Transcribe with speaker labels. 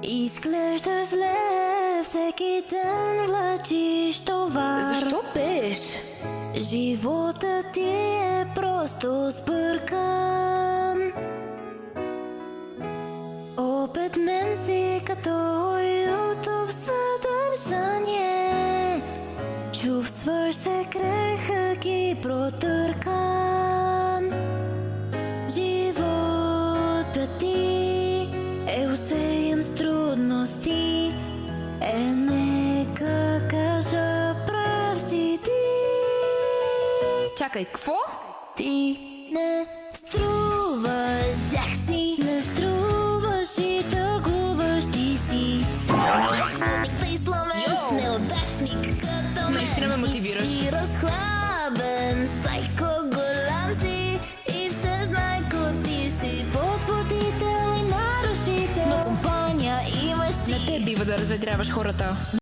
Speaker 1: Изглеждаш зле, всеки ден влачиш товар.
Speaker 2: Защо пееш?
Speaker 1: Животът ти е просто сбъркан. Опетнен си като YouTube съдържание. Чувстваш се крехък и протъркан. Животът ти е усеян с трудности. Нека кажа, прав си ти.
Speaker 2: Чакай, какво?
Speaker 1: Ти не струваш, як си. Не струваш и тъгуваш ти си. Никой сломен, неудачник като мен.
Speaker 2: Наистина ме мотивираш.
Speaker 1: Ти си разхлабен, сайко голям си. И всезнайко ти си подводител и нарушител. Но компания имаш ти.
Speaker 2: Не те бива да разветряваш хората.